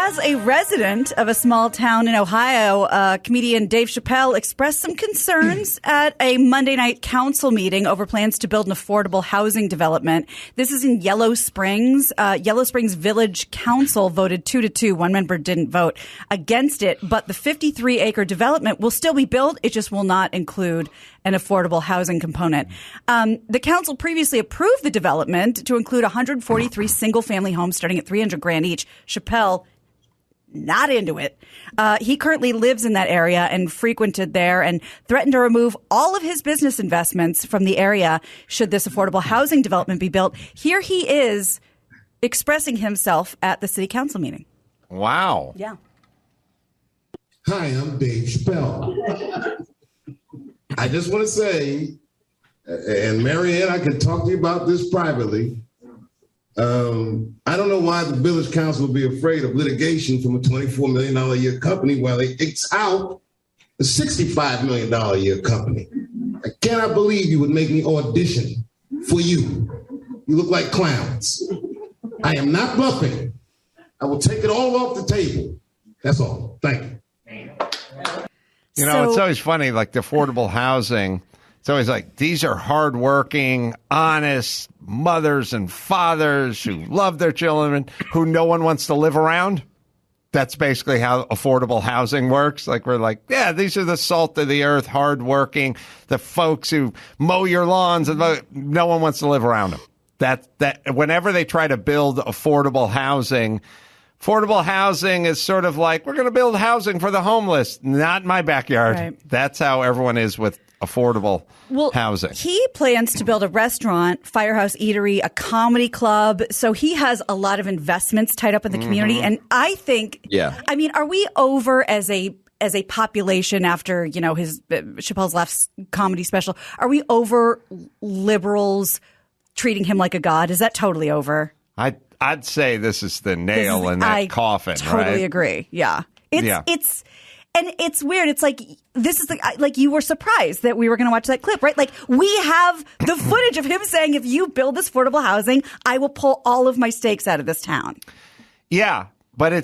As a resident of a small town in Ohio, comedian Dave Chappelle expressed some concerns at a Monday night council meeting over plans to build an affordable housing development. This is in Yellow Springs. Yellow Springs Village Council voted 2-2. One member didn't vote against it, but the 53-acre development will still be built. It just will not include an affordable housing component. The council previously approved the development to include 143 single-family homes starting at $300,000 each. Chappelle, not into it. He currently lives in that area and frequented there and threatened to remove all of his business investments from the area should this affordable housing development be built. Here he is expressing himself at the city council meeting. Wow. Yeah. Hi, I'm Dave Chappelle. I just want to say, and Marianne, I can talk to you about this privately. I don't know why the village council would be afraid of litigation from a $24 million a year company while they X out a $65 million a year company. I cannot believe you would make me audition for you. You look like clowns. I am not bluffing. I will take it all off the table. That's all. Thank you. You know, it's always funny, like the affordable housing. It's always like, these are hardworking, honest mothers and fathers who love their children, who no one wants to live around. That's basically how affordable housing works. Like, we're like, yeah, these are the salt of the earth, hardworking, the folks who mow your lawns, and no one wants to live around them. That whenever they try to build affordable housing is sort of like, we're going to build housing for the homeless. Not in my backyard. Right. That's how everyone is with affordable housing. He plans to build a restaurant, Firehouse Eatery, a comedy club. So he has a lot of investments tied up in the community. And I think, I mean, are we over as a population after, you know, his Chappelle's last comedy special? Are we over liberals treating him like a god? Is that totally over? I'd say this is the nail in that coffin. I totally agree. Yeah. It's weird. It's like, this is like you were surprised that we were going to watch that clip, right? Like, we have the footage of him saying, if you build this affordable housing, I will pull all of my stakes out of this town. Yeah. But I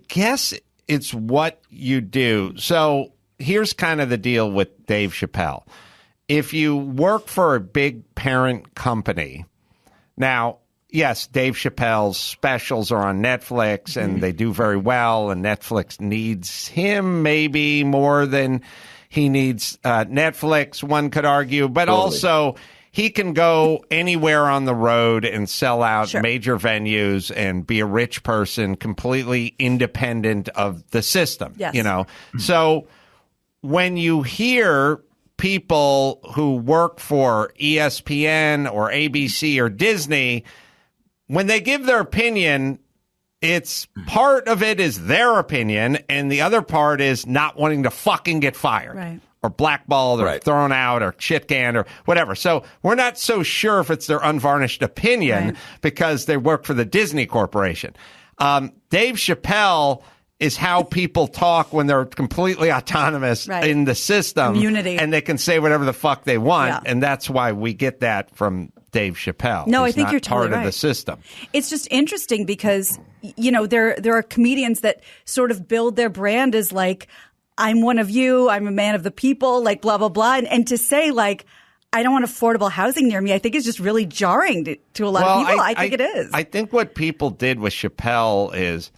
guess it's what you do. So here's kind of the deal with Dave Chappelle. If you work for a big parent company, now, yes, Dave Chappelle's specials are on Netflix and they do very well, and Netflix needs him maybe more than he needs Netflix, one could argue. But also, he can go anywhere on the road and sell out major venues and be a rich person completely independent of the system, you know. So when you hear people who work for ESPN or ABC or Disney, when they give their opinion, it's part of it is their opinion, and the other part is not wanting to fucking get fired or blackballed or thrown out or shit canned or whatever. So we're not so sure if it's their unvarnished opinion because they work for the Disney Corporation. Dave Chappelle is how people talk when they're completely autonomous in the system. Community. And they can say whatever the fuck they want. Yeah. And that's why we get that from Dave Chappelle. No, I think you're totally part of the system. It's just interesting because, you know, there are comedians that sort of build their brand as like, I'm one of you, I'm a man of the people, like blah, blah, blah. And to say like, I don't want affordable housing near me, I think is just really jarring to a lot of people. I think it is. I think what people did with Chappelle is,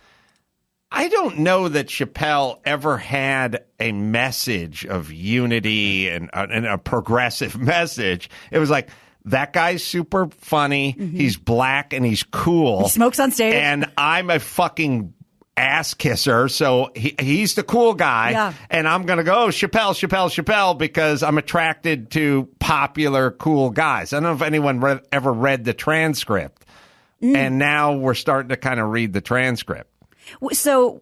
I don't know that Chappelle ever had a message of unity and a progressive message. It was like, that guy's super funny. He's black and he's cool. He smokes on stage. And I'm a fucking ass kisser. So he's the cool guy. Yeah. And I'm going to go, Chappelle, because I'm attracted to popular, cool guys. I don't know if anyone ever read the transcript. And now we're starting to kind of read the transcript. So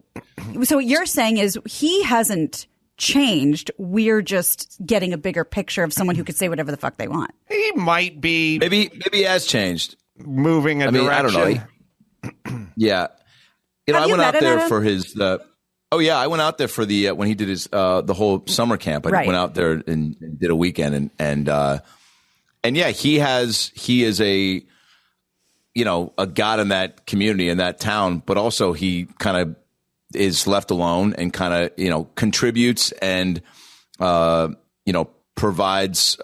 what you're saying is he hasn't changed. We're just getting a bigger picture of someone who could say whatever the fuck they want. He might be. Maybe he has changed. Moving a direction. I don't know. Yeah. You know, I went out there for his. I went out there for the when he did his the whole summer camp. I went out there and did a weekend and yeah, he is a. a god in that community, in that town, but also he kind of is left alone and kind of, contributes and, provides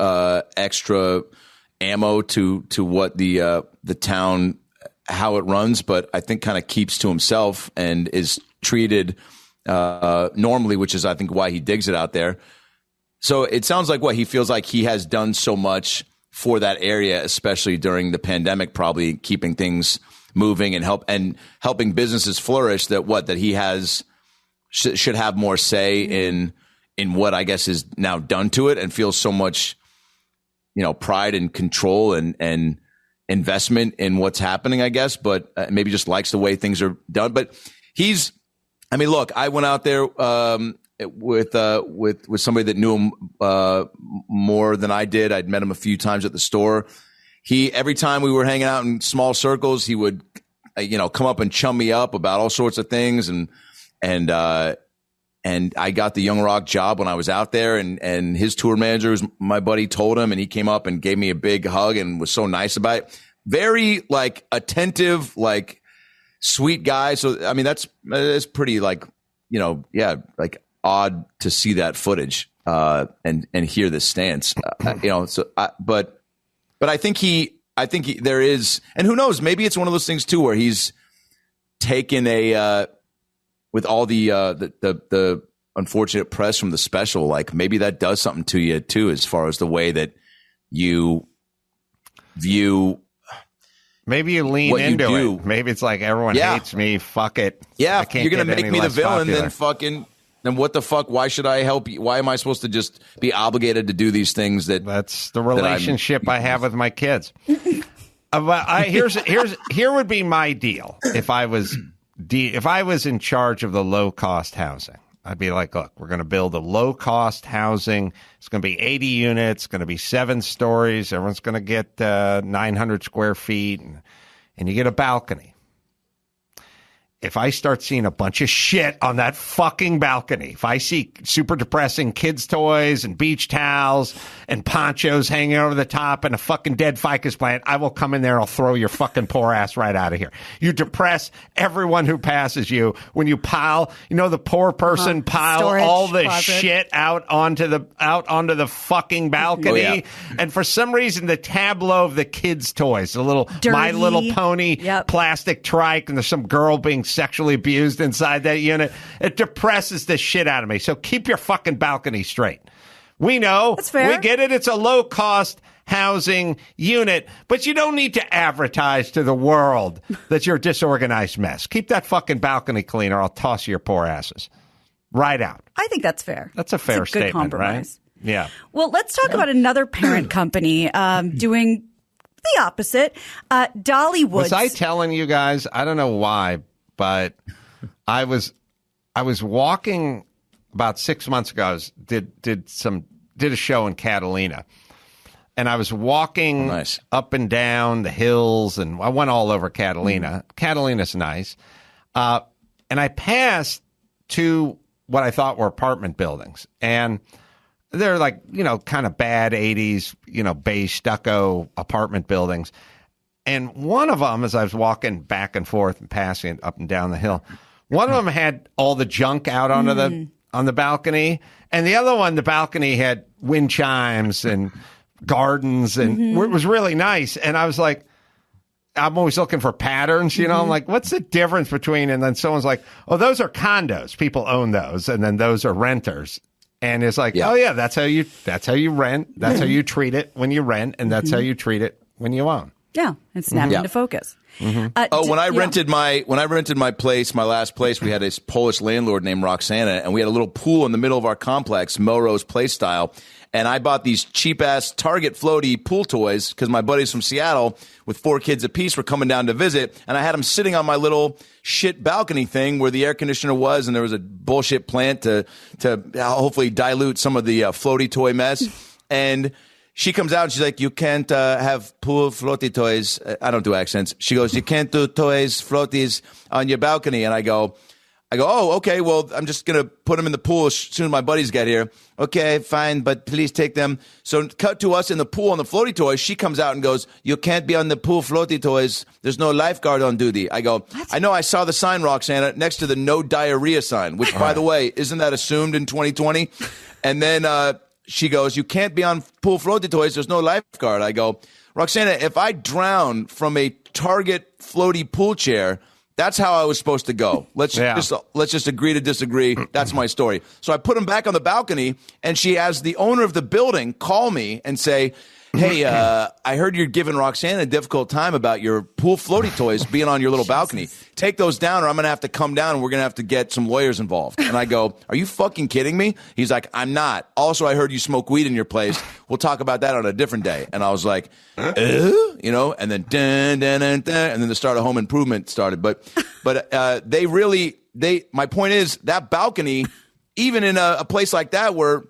extra ammo to what the town, how it runs, but I think kind of keeps to himself and is treated normally, which is, I think, why he digs it out there. So it sounds like he feels like he has done so much for that area, especially during the pandemic, probably keeping things moving and helping businesses flourish, that he should have more say in what I guess is now done to it, and feels so much, pride and control and investment in what's happening, I guess, but maybe just likes the way things are done. But look, I went out there with somebody that knew him more than I did. I'd met him a few times at the store. Every time we were hanging out in small circles, he would, come up and chum me up about all sorts of things. And I got the Young Rock job when I was out there, and his tour manager, was my buddy, told him, and he came up and gave me a big hug and was so nice about it. Very attentive, sweet guy. So, that's pretty odd to see that footage, and hear this stance, but I think there is, and who knows, maybe it's one of those things too, where he's taken with all the unfortunate press from the special, maybe that does something to you too, as far as the way that you view. Maybe you lean into it. Maybe it's everyone hates me. Fuck it. Yeah, you're going to make me the villain, then what the fuck? Why should I help you? Why am I supposed to just be obligated to do these things? That's the relationship I have with my kids. Here would be my deal if I was in charge of the low cost housing. I'd be like, look, we're going to build a low cost housing. It's going to be 80 units. It's going to be 7 stories. Everyone's going to get 900 square feet, and you get a balcony. If I start seeing a bunch of shit on that fucking balcony, if I see super depressing kids' toys and beach towels and ponchos hanging over the top and a fucking dead ficus plant, I will come in there and I'll throw your fucking poor ass right out of here. You depress everyone who passes you when you pile, the poor person pile all the shit out onto the fucking balcony. Oh, yeah. And for some reason, the tableau of the kids' toys, the little dirty My Little Pony plastic trike, and there's some girl being sexually abused inside that unit. It depresses the shit out of me. So keep your fucking balcony straight. We know. That's fair. We get it. It's a low cost housing unit, but you don't need to advertise to the world that you're a disorganized mess. Keep that fucking balcony clean, or I'll toss your poor asses right out. I think that's fair. That's a fair statement, compromise. Right? Yeah. Well, let's talk about another parent company doing the opposite. Dollywood. Was I telling you guys? I don't know why, but I was walking about 6 months ago. Did a show in Catalina, and I was walking up and down the hills, and I went all over Catalina. Catalina's nice, and I passed two what I thought were apartment buildings, and they're kind of bad 80s, beige stucco apartment buildings. And one of them, as I was walking back and forth and passing up and down the hill, one of them had all the junk out on the balcony, and the other one, the balcony had wind chimes and gardens, and it was really nice. And I was like, I'm always looking for patterns, I'm like, what's the difference between? And then someone's like, oh, those are condos. People own those, and then those are renters. And it's like, oh yeah, that's how you rent. That's how you treat it when you rent, and that's how you treat it when you own. Yeah, it's snapping into focus. When I rented my place, my last place, we had this Polish landlord named Roxana, and we had a little pool in the middle of our complex, Melrose Place style. And I bought these cheap ass Target floaty pool toys because my buddies from Seattle with 4 kids apiece were coming down to visit, and I had them sitting on my little shit balcony thing where the air conditioner was, and there was a bullshit plant to hopefully dilute some of the floaty toy mess. And she comes out and she's like, you can't have pool floaty toys. I don't do accents. She goes, you can't do toys, floaties on your balcony. And I go, I go, oh, okay, well, I'm just going to put them in the pool as soon as my buddies get here. Okay, fine, but please take them. So cut to us in the pool on the floaty toys. She comes out and goes, you can't be on the pool floaty toys. There's no lifeguard on duty. I go, I know, I saw the sign, Roxanna, next to the no diarrhea sign, which, by the way, isn't that assumed in 2020? And then she goes, you can't be on pool floaty toys. There's no lifeguard. I go, Roxanna, if I drown from a Target floaty pool chair, that's how I was supposed to go. Let's just agree to disagree. That's my story. So I put him back on the balcony, and she has the owner of the building call me and say, hey, I heard you're giving Roxanne a difficult time about your pool floaty toys being on your little balcony. Take those down or I'm going to have to come down and we're going to have to get some lawyers involved. And I go, are you fucking kidding me? He's like, I'm not. Also, I heard you smoke weed in your place. We'll talk about that on a different day. And I was like, and then dun, dun, dun, dun, and then the start of Home Improvement started. But my point is that balcony, even in a place like that where,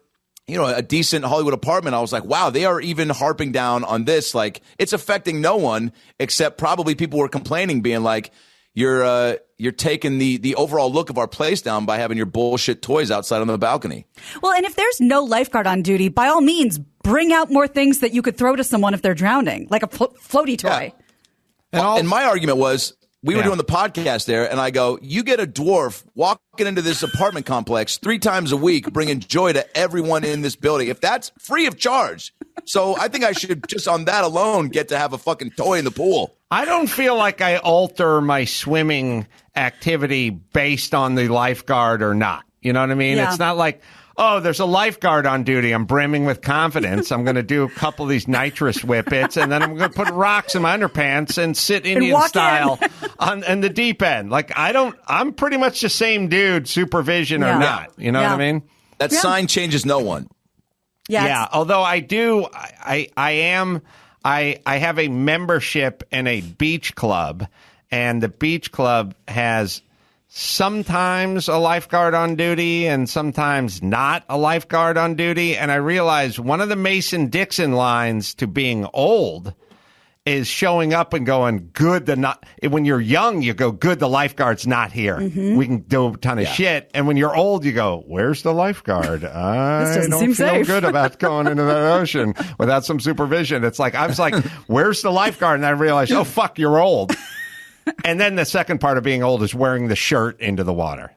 a decent Hollywood apartment, I was like, wow, they are even harping down on this. Like, it's affecting no one except probably people were complaining, being like, you're taking the overall look of our place down by having your bullshit toys outside on the balcony. Well, and if there's no lifeguard on duty, by all means, bring out more things that you could throw to someone if they're drowning, like a floaty toy. Yeah. And my argument was, we were doing the podcast there, and I go, you get a dwarf walking into this apartment complex 3 times a week, bringing joy to everyone in this building. If that's free of charge. So I think I should just on that alone get to have a fucking toy in the pool. I don't feel like I alter my swimming activity based on the lifeguard or not. You know what I mean? Yeah. It's not like, oh, there's a lifeguard on duty. I'm brimming with confidence. I'm going to do a couple of these nitrous whippets, and then I'm going to put rocks in my underpants and sit Indian style on the deep end. Like, I'm pretty much the same dude, supervision or not. You know what I mean? That sign changes no one. Yeah. Although I have a membership in a beach club, and the beach club has sometimes a lifeguard on duty and sometimes not a lifeguard on duty. And I realized one of the Mason-Dixon lines to being old is showing up and going, good, when you're young, you go, good, the lifeguard's not here. Mm-hmm. We can do a ton of shit. And when you're old, you go, where's the lifeguard? I don't feel good about going into that ocean without some supervision. I was like, where's the lifeguard? And I realized, oh, fuck, you're old. And then the second part of being old is wearing the shirt into the water.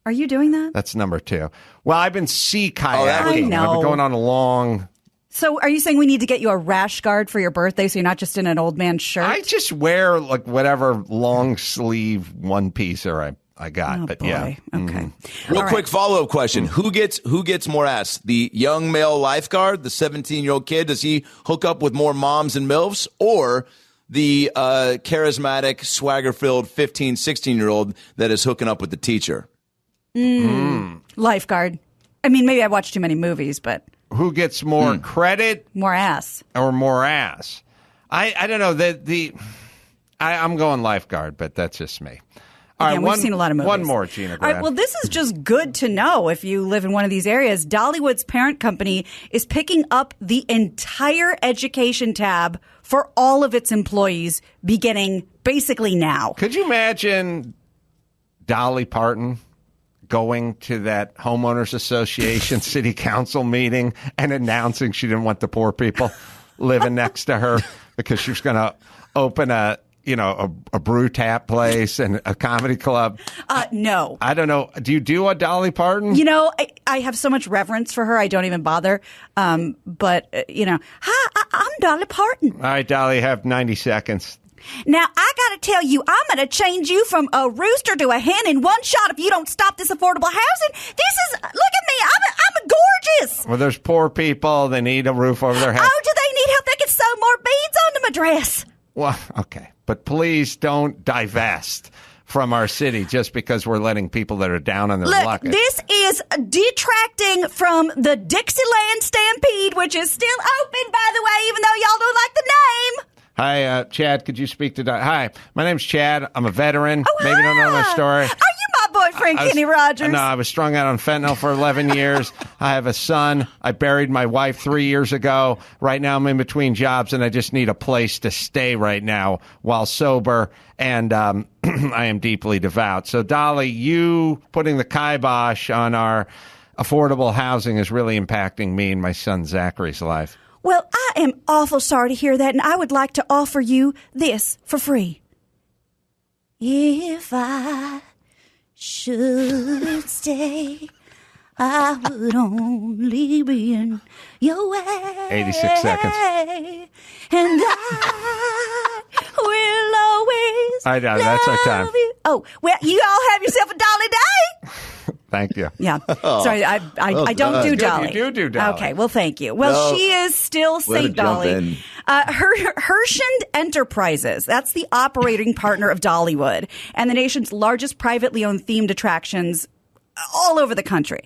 Are you doing that? That's number 2. Well, I've been sea kayaking. I know. I've been going on a long. So are you saying we need to get you a rash guard for your birthday so you're not just in an old man's shirt? I just wear whatever long sleeve one piecer I got. Oh, but boy. yeah. Okay. Real quick follow-up question. Who gets more ass? The young male lifeguard, the 17-year-old kid, does he hook up with more moms and MILFs, or the charismatic, swagger-filled 15, 16-year-old that is hooking up with the teacher? Lifeguard. I mean, maybe I watched too many movies, but who gets more credit? More ass. Or more ass? I don't know. I'm going lifeguard, but that's just me. All right, we've seen a lot of movies. One more, Gina. All right, well, this is just good to know if you live in one of these areas. Dollywood's parent company is picking up the entire education tab for all of its employees beginning basically now. Could you imagine Dolly Parton going to that homeowners association city council meeting and announcing she didn't want the poor people living next to her because she was going to open a brew tap place and a comedy club? No. I don't know. Do you do a Dolly Parton? I have so much reverence for her, I don't even bother. But hi, I'm Dolly Parton. All right, Dolly, you have 90 seconds. Now, I got to tell you, I'm going to change you from a rooster to a hen in one shot if you don't stop this affordable housing. Look at me. I'm gorgeous. Well, there's poor people. They need a roof over their head. Oh, do they need help? They can sew more beads on my dress. Well, okay. But please don't divest from our city just because we're letting people that are down on their luck. This is detracting from the Dixieland Stampede, which is still open, by the way, even though y'all don't like the name. Hi, Chad, could you speak to Hi, my name's Chad. I'm a veteran. Oh, Maybe you don't know my story. Are you my Frank Kenny Rogers. No, I was strung out on fentanyl for 11 years. I have a son. I buried my wife 3 years ago. Right now I'm in between jobs, and I just need a place to stay right now while sober. And I am deeply devout. So, Dolly, you putting the kibosh on our affordable housing is really impacting me and my son Zachary's life. Well, I am awful sorry to hear that, and I would like to offer you this for free. If I should stay, I would only be in your way. 86 seconds. And I will always I know, that's our time. love you. Oh, well, you all have yourself a Dolly Day. Thank you. Yeah. Sorry, I don't do Dolly. You do Dolly. Okay, well, thank you. Well, she is still St. Dolly. Hershend Enterprises, that's the operating partner of Dollywood and the nation's largest privately owned themed attractions all over the country.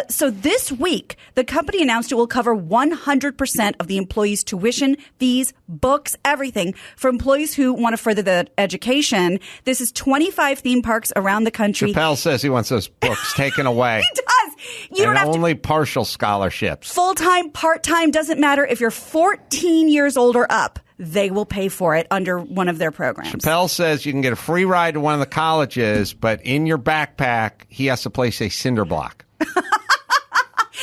So this week, the company announced it will cover 100% of the employees' tuition, fees, books, everything for employees who want to further their education. This is 25 theme parks around the country. Chappelle says he wants those books taken away. He does. You don't have only partial scholarships. Full-time, part-time, doesn't matter. If you're 14 years old or up, they will pay for it under one of their programs. Chappelle says you can get a free ride to one of the colleges, but in your backpack, he has to place a cinder block.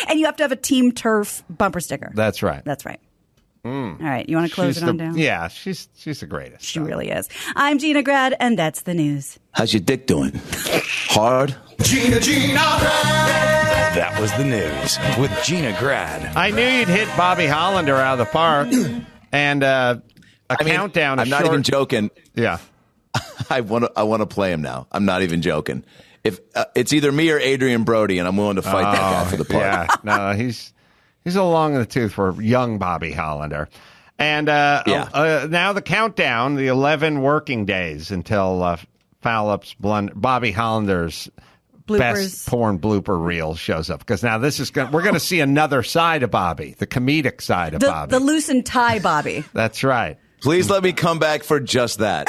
And you have to have a Team Turf bumper sticker. That's right. That's right. All right. You want to close it on down? Yeah, she's the greatest. She really is. I'm Gina Grad, and that's the news. How's your dick doing? Hard? Gina Grad. That was the news with Gina Grad. I knew you'd hit Bobby Hollander out of the park. And countdown. I'm not even joking. Yeah, I want to play him now. I'm not even joking. If it's either me or Adrian Brody, and I'm willing to fight that guy for the part. Yeah, no, he's a little long in the tooth for young Bobby Hollander. And now the countdown, the 11 working days until Foul-Up's Bobby Hollander's Bloopers. best porn blooper reel shows up, because now we're going to see another side of Bobby, the comedic side of Bobby, the loosened tie Bobby. That's right. Please let me come back for just that.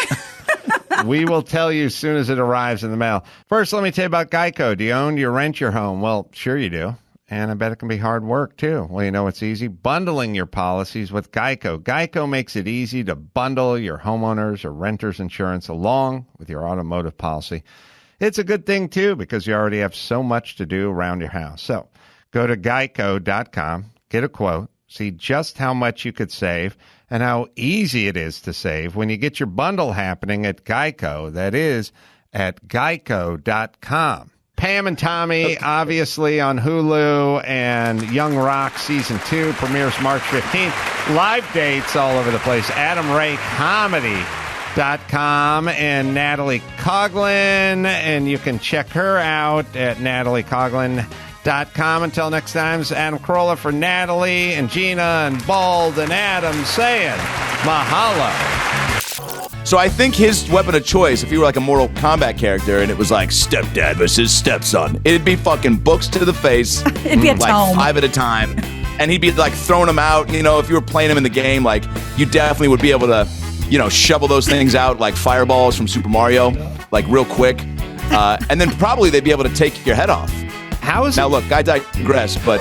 We will tell you as soon as it arrives in the mail. First, let me tell you about Geico. Do you own, do you rent your home? Well, sure you do. And I bet it can be hard work, too. Well, you know it's easy? Bundling your policies with Geico. Geico makes it easy to bundle your homeowners or renters insurance along with your automotive policy. It's a good thing, too, because you already have so much to do around your house. So go to geico.com, get a quote, see just how much you could save and how easy it is to save when you get your bundle happening at Geico. That is at geico.com. Pam and Tommy, obviously, on Hulu, and Young Rock Season 2 premieres March 15th. Live dates all over the place. Adam Ray Comedy.com and Natalie Coughlin, and you can check her out at nataliecoughlin.com. Until next time, it's Adam Carolla for Natalie and Gina and Bald and Adam saying mahalo. So I think his weapon of choice, if he were like a Mortal Kombat character and it was like stepdad versus stepson, it'd be fucking books to the face. It'd be a like tome. 5 at a time. And he'd be like throwing them out. You know, if you were playing him in the game, like you definitely would be able to, you know, shovel those things out like fireballs from Super Mario, like real quick. And then probably they'd be able to take your head off. How is Now, look, I digress, but